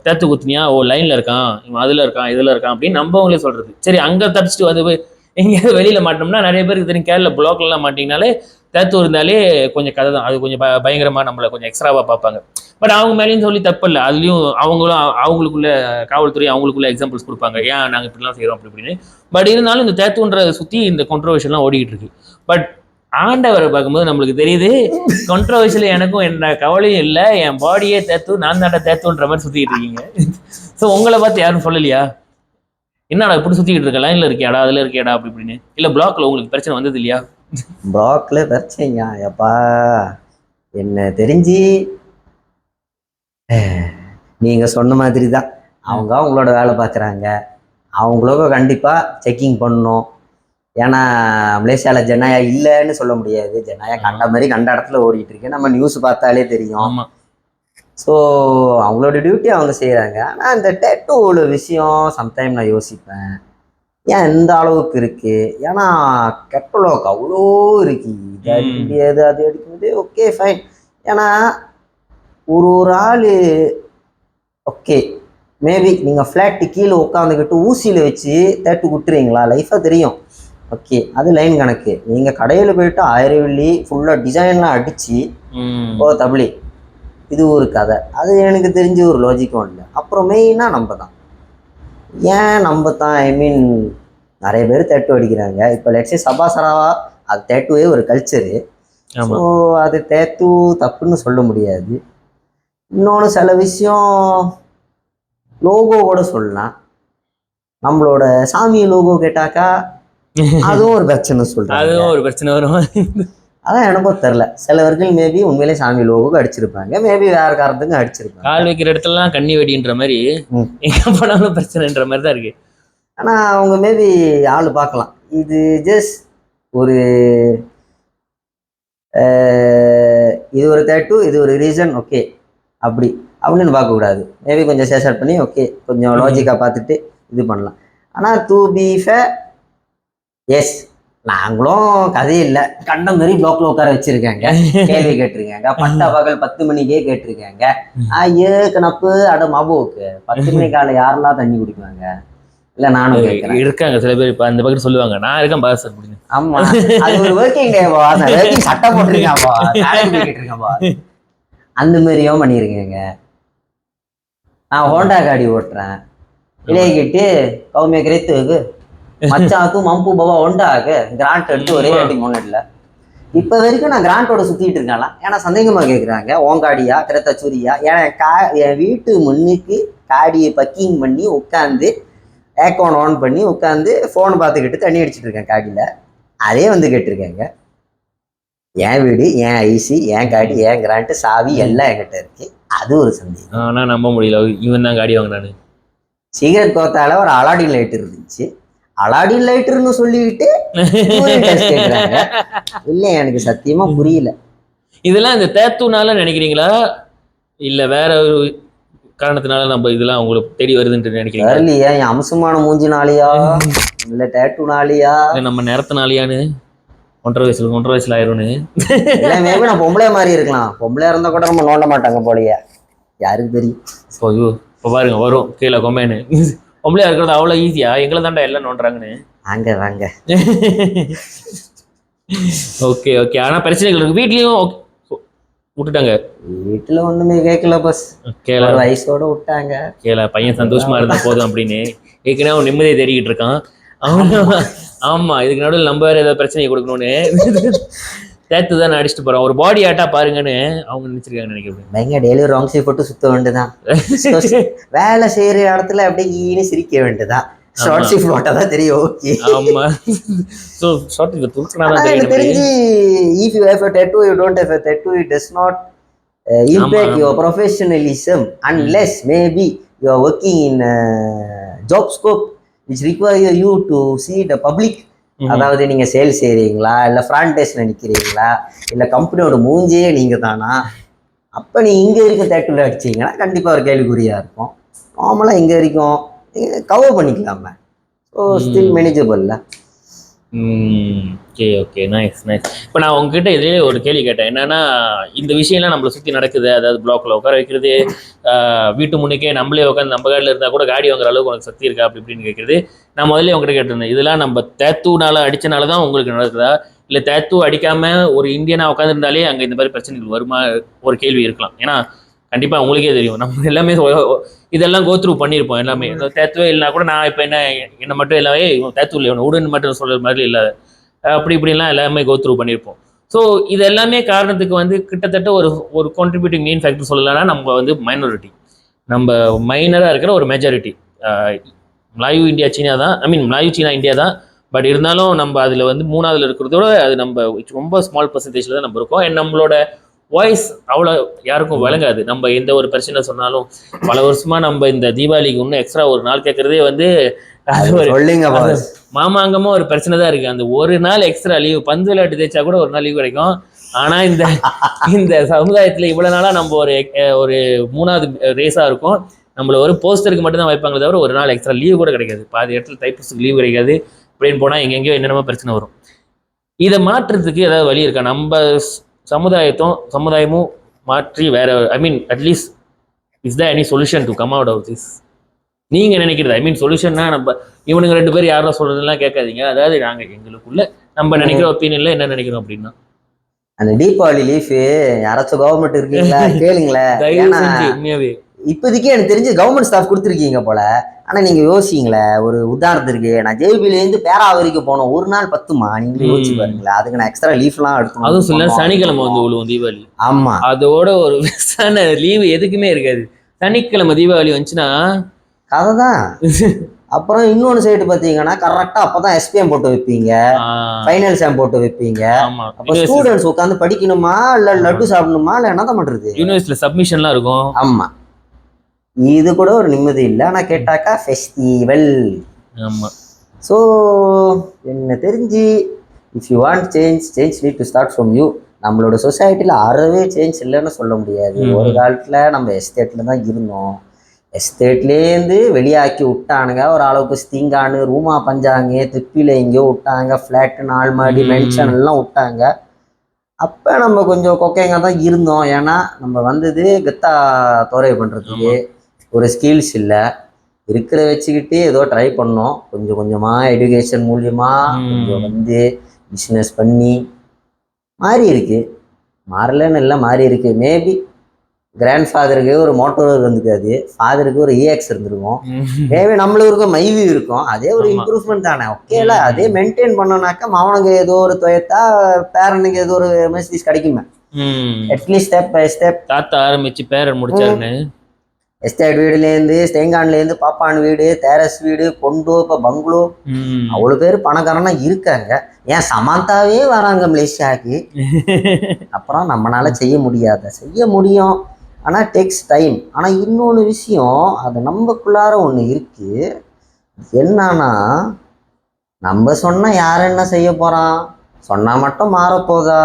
டேட்டு குத்துனியா, லைனில் இருக்கான், இவன் அதில் இருக்கான் இதில் இருக்கான் அப்படின்னு நம்மவங்களே சொல்கிறது. சரி, அங்கே தப்பிச்சுட்டு வந்து எங்கேயாவது வெளியில் மாட்டோம்னா நிறைய பேருக்கு தெரியும், கேரளா பிளாக்லாம் மாட்டிங்கனாலே டேத்து இருந்தாலே கொஞ்சம் கதை தான். அது கொஞ்சம் பயங்கரமாக நம்மளை கொஞ்சம் எக்ஸ்ட்ராவாக பார்ப்பாங்க. பட் அவங்க மேலேயும் சொல்லி தப்பு இல்லை. அதுலேயும் அவங்களுக்குள்ள காவல்துறை அவங்களுக்குள்ள எக்ஸாம்பிள்ஸ் கொடுப்பாங்க, ஏன் நாங்கள் இப்படிலாம் செய்கிறோம் அப்படி இப்படின்னு. பட் இருந்தாலும் இந்த டேத்துன்றதை சுற்றி இந்த கான்ட்ரோவர்ஷியல்லாம் ஓடிக்கிட்டு இருக்கு. பட் ஆண்டவரை பார்க்கும்போது நம்மளுக்கு தெரியுது, கான்ட்ரோவர்ஷியல் எனக்கும் எந்த கவலையும் இல்லை, என் பாடியே டேத்து, நான் தாண்டா டேத்துன்ற மாதிரி சுற்றிக்கிட்டு இருக்கீங்க. ஸோ உங்களை பார்த்து யாரும் சொல்லலையா, என்னடா இப்படி சுற்றிக்கிட்டு இருக்க, லைனில் இருக்கியாடா அதில் இருக்கியாடா அப்படி இப்படின்னு? இல்லை பிளாக்ல உங்களுக்கு பிரச்சனை வந்தது இல்லையா? பிளாக்ல பிரச்சனைங்க எப்பா என்ன தெரிஞ்சு நீங்க சொன்ன மாதிரி தான். அவங்களோட வேலை பார்க்குறாங்க, அவங்களும் கண்டிப்பாக செக்கிங் பண்ணணும். ஏன்னா மலேசியாவில் ஜனாயா இல்லைன்னு சொல்ல முடியாது. ஜனாயா கண்ட மாதிரி கண்ட இடத்துல ஓடிட்டு இருக்கு, நம்ம நியூஸ் பார்த்தாலே தெரியும். ஸோ அவங்களோட டியூட்டி அவங்க செய்கிறாங்க. ஆனால் இந்த டேட்டூவோட விஷயம் சம்டைம் நான் யோசிப்பேன், ஏன் எந்த அளவுக்கு இருக்கு? ஏன்னா கெட்டலோக்கு அவ்வளோ இருக்கு, இது அடிக்க முடியாது அது அடிக்கும்போது ஓகே ஃபைன். ஏன்னா ஒரு ஆள் ஓகே மேபி நீங்கள் ஃப்ளாட்டு கீழே உட்காந்துக்கிட்டு ஊசியில் வச்சு டேட்டு குட்டுறீங்களா, லைஃபாக தெரியும், ஓகே அது லைன் கணக்கு. நீங்கள் கடையில் போயிட்டு 1000 வெள்ளி ஃபுல்லாக டிசைன்லாம் அடித்து தபிலி, இது ஒரு கதை. அது எனக்கு தெரிஞ்ச ஒரு லாஜிக்கும் இல்லை. அப்புறம் மெயினாக நம்ம தான், ஏன் நம்ம தான் ஐ மீன் நிறைய பேர் டேட்டு அடிக்கிறாங்க. இப்போ லெட்ஸே சபாசராவா அது டேட்டுவே ஒரு கல்ச்சரு. ஸோ அது டேட்டு தப்புன்னு சொல்ல முடியாது. இன்னொன்று சில விஷயம் லோகோவோட சொல்லலாம். நம்மளோட சாமி லோகோ கேட்டாக்கா அதுவும் ஒரு பிரச்சனை சொல்கிறேன், அதுவும் ஒரு பிரச்சனை வரும். அதான் எனக்கும் தெரில. சிலவர்கள் மேபி உண்மையிலே சாமி லோகோக்கு அடிச்சிருப்பாங்க, மேபி வேற காரணத்துக்கும் அடிச்சிருப்பாங்க. கால் வைக்கிற இடத்துலலாம் கண்ணி வெடின்ற மாதிரி எங்கே போனாலும் பிரச்சனைன்ற மாதிரி தான் இருக்கு. ஆனால் அவங்க மேபி ஆள் பார்க்கலாம், இது ஜஸ்ட் ஒரு இது ஒரு டேட்டு, இது ஒரு ரீசன், ஓகே அப்படி அப்படின்னு பார்க்கக்கூடாது. மேபி கொஞ்சம் சேஷர் பண்ணி ஓகே கொஞ்சம் லாஜிக்காக பார்த்துட்டு இது பண்ணலாம். ஆனால் டூ பி ஃபேர் எஸ், நாங்களும் கதையே இல்லை, கண்ட மாதிரி பிளாக்ல உட்கார வச்சிருக்காங்க, கேள்வி கேட்டிருக்காங்க, பட்டா பகல் 10 மணிக்கே கேட்டிருக்காங்க. கணப்பு அட மாபோக்கு 10 மணி காலை யாரெல்லாம் தண்ணி குடிக்குவாங்க? இல்ல நானும் கேட்கிறேன், இருக்காங்க சில பேர். இப்ப அந்த பக்கம் சொல்லுவாங்க, நான் இருக்கேன் பாஸ் அப்படின்னு. ஆமா, அது ஒரு ஒர்க்கிங் டேவா, அந்த ஒர்க்கிங் சட்டை போட்டிருக்காப்பா, கேட்டிருக்காப்பா, அந்த மாதிரியும் பண்ணியிருக்கேங்க. நான் ஹோண்டா காடி ஓட்டுறேன், இளைய கேட்டு கவுமே கிரேத்துக்கு மச்சாக்கு மம்பு பாபா ஹோண்டாக்கு கிராண்ட் எடுத்து ஒரே அடி முன்னாடில. இப்போ வரைக்கும் நான் கிராண்டோட சுத்திட்டு இருக்கலாம். ஏன்னா சந்தேகமா கேட்குறாங்க, ஓங்காடியா கிரத்தச்சூரியா? ஏன்னா என் வீட்டு முன்னுக்கு காடியை பக்கிங் பண்ணி உட்காந்து ஏக்கோன் ஆன் பண்ணி உட்காந்து ஃபோன் பார்த்துக்கிட்டு தண்ணி அடிச்சுட்டு இருக்கேன் காடியில். அதே வந்து கேட்டிருக்காங்க, என் வீடு, என் ஐசி, என் காடி, என் கிராண்ட், சாவி எல்லாம் என்கிட்ட இருக்கு. அது ஒரு சந்தேகம். ஆனால் நம்ப முடியல, இவன் தான் காடி வாங்கினானு. சிகரெட் கோத்தால ஒரு அலாடின் லைட் இருந்துச்சு, அலாடின் லைட்டர்னு சொல்லிக்கிட்டு கேட்குறாங்க. இல்லை எனக்கு சத்தியமா புரியல. இதெல்லாம் இந்த டேட்டூனால நினைக்கிறீங்களா, இல்லை வேற ஒரு காரணத்தினால நம்ம இதெல்லாம் உங்களுக்கு தேடி வருதுன்னு நினைக்கிறீங்க? வரலையா, என் அம்சமான மூஞ்சினாலியா இல்லை டேட்டூனாலியா இல்லை நம்ம நேரத்தினாலியான்னு 1.5 வயசுல ஆயிரும்னு. இல்லை மேபி நான் பொம்பளை மாதிரி இருக்கலாம், பொம்பளையா இருந்தா கூட நம்ம நோண்ட மாட்டாங்க போலயே, யாருக்கு தெரியும். ஐயோ இப்போ பாருங்க வரும் கீழே கொமேனு, பொம்பளையா இருக்கிறது அவ்வளோ ஈஸியா, எங்களை தாண்டா எல்லாம் நோண்டுறாங்கன்னு. வாங்க வாங்க. Okay okay. ஆனால் பிரச்சனைகள் இருக்கு வீட்லேயும் விட்டுட்டாங்க. வீட்டுல ஒண்ணுமே கேட்கல பஸ், கேள ஒரு வயசோட விட்டாங்க. கேள பையன் சந்தோஷமா இருந்தா போதும் அப்படின்னு ஏற்கனவே அவன் நிம்மதியை தேடிக்கிட்டு இருக்கான் அவன். ஆமா இதுக்கு நடுவில் நம்ம வேற ஏதாவது பிரச்சனையை கொடுக்கணும்னு சேர்த்து தான் அடிச்சுட்டு போறான். ஒரு பாடி ஆட்டா பாருங்கன்னு அவங்க நினைச்சிருக்காங்க நினைக்கிறேன். பயங்க டெய்லி ராங் சைட் போட்டு சுத்த வேண்டியதான். வேலை செய்யற இடத்துல அப்படியே ஈனு சிரிக்க வேண்டியதான். ஷார்ட் ஷிஃப்ட் போட்டா தான் தெரியும். ஓகே ஆமா. சோ ஷார்ட் இது துல்கனா தான் எனக்கு தெரிஞ்சு if you have a tattoo, you don't have a tattoo, it does not impact your professionalism unless maybe you are working in a job scope which require you to see the public. அதாவது நீங்க sales செய்றீங்களா, இல்ல front டெஸ்க்ல நிக்கிறீங்களா, இல்ல கம்பெனியோட மூஞ்சியே நீங்க தானா, அப்ப நீ இங்க இருக்க டேட்டூல அடிச்சீங்கன்னா கண்டிப்பா ஒரு கேள்விக்குறியா இருக்கும். நார்மலா இங்க வரைக்கும் கவர் பண்ணிக்கலாமே. ஸோ ஸ்டில் மேனேஜபிள்ல. Okay okay nice nice. இப்போ நான் உங்ககிட்ட இதுலேயே ஒரு கேள்வி கேட்டேன், என்னன்னா இந்த விஷயம்லாம் நம்மளை சுற்றி நடக்குது, அதாவது பிளாக்ல உட்கார வைக்கிறது, வீட்டு முன்னுக்கே நம்மளே உட்காந்து நம்ம காடியில் இருந்தால் கூட காடி வாங்குற அளவுக்கு உனக்கு சக்தி இருக்கா அப்படி இப்படின்னு கேட்குறது. நான் முதல்ல உங்ககிட்ட கேட்டிருந்தேன், இதெல்லாம் நம்ம தேத்தூனால அடிச்சனால தான் உங்களுக்கு நடக்குதா, இல்லை தேத்தூ அடிக்காம ஒரு இந்தியனா உட்காந்துருந்தாலே அங்கே இந்த மாதிரி பிரச்சனைகள் வருமா ஒரு கேள்வி இருக்கலாம். ஏன்னா கண்டிப்பாக உங்களுக்கே தெரியும் நம்ம எல்லாமே இதெல்லாம் கோத்ரூ பண்ணியிருப்போம் எல்லாமே. தேத்துவே இல்லைனா கூட நான் இப்போ என்ன மட்டும் எல்லாமே தேத்து இல்லை உடனே மட்டும் சொல்கிற மாதிரி இல்லை, அப்படி இப்படிலாம் எல்லாமே கோத்ரூ பண்ணியிருப்போம். ஸோ இது எல்லாமே காரணத்துக்கு வந்து கிட்டத்தட்ட ஒரு கான்ட்ரிபியூட்டிங் மெயின் ஃபேக்டர் சொல்லலைன்னா நம்ம வந்து மைனாரிட்டி, நம்ம மைனராக இருக்கிற ஒரு மெஜாரிட்டி. மலாயு இந்தியா சீனா தான், மலாயு சீனா இந்தியா தான், பட் இருந்தாலும் நம்ம அதில் வந்து 3ஆவதுல இருக்கிறதோட அது நம்ம ரொம்ப ஸ்மால் பர்சன்டேஜில் தான் நம்ம இருக்கோம். அண்ட் நம்மளோட வாய்ஸ் அவ்வளோ யாருக்கும் விளங்காது. நம்ம எந்த ஒரு பிரச்சனை சொன்னாலும் பல வருஷமா நம்ம இந்த தீபாவளிக்கு இன்னும் எக்ஸ்ட்ரா ஒரு நாள் கேட்கறதே வந்து மாமாங்கமா ஒரு பிரச்சனை தான் இருக்கு. அந்த ஒரு நாள் எக்ஸ்ட்ரா லீவ், பந்து விளையாட்டு தேய்ச்சா கூட ஒரு நாள் லீவ் கிடைக்கும். ஆனா இந்த சமுதாயத்துல இவ்வளவு நாளா நம்ம ஒரு 3ஆவது ரேஸா இருக்கும். நம்மள ஒரு போஸ்டருக்கு மட்டும் தான் வைப்பாங்களே தவிர ஒரு நாள் எக்ஸ்ட்ரா லீவ் கூட கிடைக்காது. பாதி இடத்துல டைப்பிஸ்டுக்கு லீவ் கிடைக்காது. இப்படின்னு போனா எங்கெங்கயோ என்னென்னமோ பிரச்சனை வரும். இதை மாற்றுறதுக்கு ஏதாவது வழி இருக்கா? நம்ம சமுதாயமும் மாற்றி வேற at least is there any solution to come out of this? நீங்க நினைக்கிறது சொல்யூஷன்னா நம்ம இவனுங்க 2 பேர் யாரும் சொல்றதெல்லாம் கேட்காதீங்க. அதாவது நாங்க எங்களுக்குள்ள நம்ம நினைக்கிற ஒப்பீனியன்ல என்ன நினைக்கிறோம் அப்படின்னா, அந்த தீபாவளி லீஃப் யாராச்சும் கவர்மெண்ட் இருக்கீங்களா கேளுங்களேன். உண்மையாவே இப்போதைக்கு எனக்கு தெரிஞ்சு கவர்மெண்ட் ஸ்டாஃப் கொடுத்துருக்கீங்க போல. ஆனா நீங்க யோசிங்களே, ஒரு உதாரணத்துக்கு நான் ஜேபிலேருந்து பேரா வரைக்கும் போனோம், ஒரு நாள் 10மா, நீங்களே யோசிச்சு பாருங்களேன். அதுக்கு நான் எக்ஸ்ட்ரா லீஃப்லாம் எடுக்கணும். அதுவும் சொல்ல சனிக்கிழமை வந்து விழுவும் தீபாவளி. ஆமா, அதோட ஒரு லீவு எதுக்குமே இருக்காது. சனிக்கிழமை தீபாவளி வந்துச்சுன்னா கதை தான். அப்புறம் இன்னொன்று சைடு பார்த்தீங்கன்னா கரெக்டாக அப்போ தான் எஸ்பிஎம் போட்டு வைப்பீங்க, ஃபைனல் சேம் போட்டு வைப்பீங்க. அப்போ ஸ்டூடெண்ட்ஸ் உட்காந்து படிக்கணுமா இல்லை லட்டு சாப்பிடணுமா இல்லை என்ன தான் பண்ணுறது? யூனிவர்சிட்டியில் சப்மிஷன்லாம் இருக்கும். ஆமாம், இது கூட ஒரு நிம்மதி இல்லை. ஆனால் கேட்டாக்கா ஃபெஸ்டிவல். ஆமாம். ஸோ என்ன தெரிஞ்சு if you want change need to start from you. நம்மளோட சொசைட்டியில் அறவே சேஞ்ச் இல்லைன்னு சொல்ல முடியாது. ஒரு காலத்தில் நம்ம எஸ்டேட்டில் தான் இருந்தோம். எஸ்டேட்லேருந்து வெளியாக்கி விட்டானுங்க ஒரு அளவுக்கு. ஸ்திங்கானு ரூமா பஞ்சாங்க, திருப்பியில் எங்கேயோ விட்டாங்க, ஃப்ளாட்டு 4 மாடி மென்ஷன் எல்லாம் விட்டாங்க. அப்போ நம்ம கொஞ்சம் கொக்கைங்க தான் இருந்தோம். ஏன்னா நம்ம வந்தது கெத்தா தோரை பண்ணுறதுக்கு ஒரு ஸ்கில்ஸ் இல்லை. இருக்கிற வச்சுக்கிட்டு ஏதோ ட்ரை பண்ணோம். கொஞ்சம் கொஞ்சமாக எஜுகேஷன் மூலியமாக கொஞ்சம் வந்து பிஸ்னஸ் பண்ணி மாறி இருக்கு. மாறலன்னு இல்லை, மாறி இருக்கு. மேபி கிராண்ட் ஃபாதருக்கு ஒரு மோட்டோர் இருந்துக்காது, ஃபாதருக்கு ஒரு EX இருந்திருக்கும், மேபி நம்மளுக்கு மைவி இருக்கும். அதே ஒரு இம்ப்ரூவ்மெண்ட் தானே. ஓகேல, அதே மெயின்டைன் பண்ணோம்னாக்கா மாவனுக்கு ஏதோ ஒரு தொயத்தா, பேரனுக்கு ஏதோ ஒரு மெசேஜ் கிடைக்குமே. At least step by step. தாத்தா ஆரம்பிச்சு பேரன் முடிச்சாருன்னு எஸ்டேட் வீடுலேருந்து, ஸ்டேங்கான்லேருந்து, பாப்பான் வீடு, தேரஸ் வீடு, கொண்டோ, இப்போ பங்களோ, அவ்வளோ பேர் பணக்காரனா இருக்காங்க. ஏன் சமந்தாவே வராங்க மலேசியாவுக்கு. அப்புறம் நம்மளால செய்ய முடியும். ஆனால் டேக்ஸ் டைம். ஆனால் இன்னொன்று விஷயம், அது நம்மக்குள்ளார ஒன்று இருக்கு. என்னன்னா, நம்ம சொன்னால் யார் என்ன செய்ய போகிறான்? சொன்னால் மட்டும் மாறப்போதா,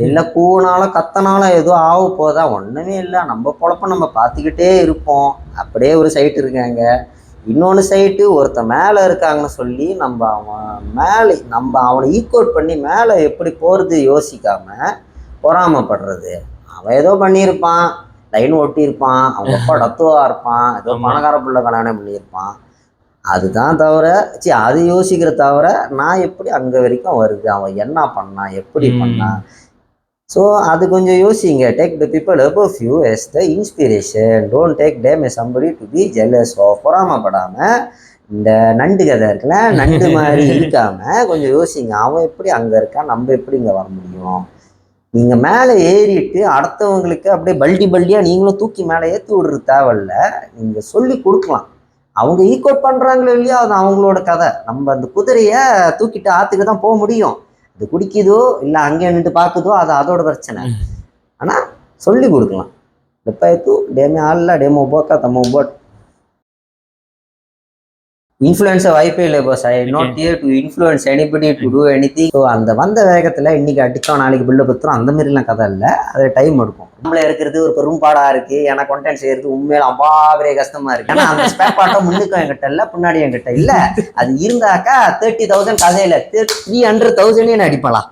இல்லை கூனாலும் கத்தனாலும் ஏதோ ஆக போதா? ஒன்றுமே இல்லை. நம்ம பொழப்ப நம்ம பார்த்துக்கிட்டே இருப்போம். அப்படியே ஒரு சைட் இருக்காங்க, இன்னொன்று சைட்டு ஒருத்தன் மேலே இருக்காங்கன்னு சொல்லி நம்ம அவனை ஈக்குவல் பண்ணி மேலே எப்படி போகிறது யோசிக்காமல் பொறாமப்படுறது. அவன் ஏதோ பண்ணியிருப்பான், லைன் ஒட்டியிருப்பான், அவங்க அப்பா டத்துவாக இருப்பான், ஏதோ பணக்கார பிள்ளை கல்யாணம் பண்ணியிருப்பான். அதுதான் தவிர அது யோசிக்கிற தவிர நான் எப்படி அங்கே வரைக்கும் வருது, அவன் என்ன பண்ணான், எப்படி பண்ணான். ஸோ அது கொஞ்சம் யோசிங்க. Take the people above you as the inspiration. Don't take them as somebody to be jealous of. பொறாமப்படாமல் இந்த நண்டு கதை இருக்குல்ல, நண்டு மாதிரி இருக்காமல் கொஞ்சம் யோசிங்க. அவன் எப்படி அங்கே இருக்கான், நம்ம எப்படி இங்கே வர முடியும். நீங்கள் மேலே ஏறிட்டு அடுத்தவங்களுக்கு அப்படியே பல்டியாக நீங்களும் தூக்கி மேலே ஏற்றி விடுறது தேவையில்ல. நீங்கள் சொல்லி கொடுக்கலாம். அவங்க ஈக்குவல் பண்ணுறாங்களோ இல்லையோ அது அவங்களோட கதை. நம்ம அந்த குதிரையை தூக்கிட்டு ஆற்றுக்கு தான் போக முடியும். அது குடிக்குதோ இல்லை அங்கே நின்று பார்க்குதோ அது அதோட பிரச்சனை. ஆனால் சொல்லி கொடுக்கலாம். இப்போ itu dia alla dia mau buat kata mau buat இன்ஃப்ளூயன்ஸை வாய்ப்பே இல்லை boss. I not here to influence anybody to do anything. So அந்த வந்த வேகத்தில் இன்னைக்கு அடித்தோம் நாளைக்கு பில்லை பற்றுறோம் அந்த மாதிரிலாம் கதை இல்லை. அது டைம் எடுக்கும். நம்மள இருக்கிறது ஒரு பெரும்பாடாக இருக்குது. ஏன்னா கண்டென்ட் செய்யறது உண்மையில அவ்வா பெரிய கஷ்டமாக இருக்குது. ஏன்னா அந்த ஸ்பேர் பார்ட்டும் முன்னுக்கும் என்கிட்ட இல்லை, பின்னாடி என்கிட்ட இல்லை. அது இருந்தாக்கா 30,000 கதையில் 300,000 அடிப்பலாம்.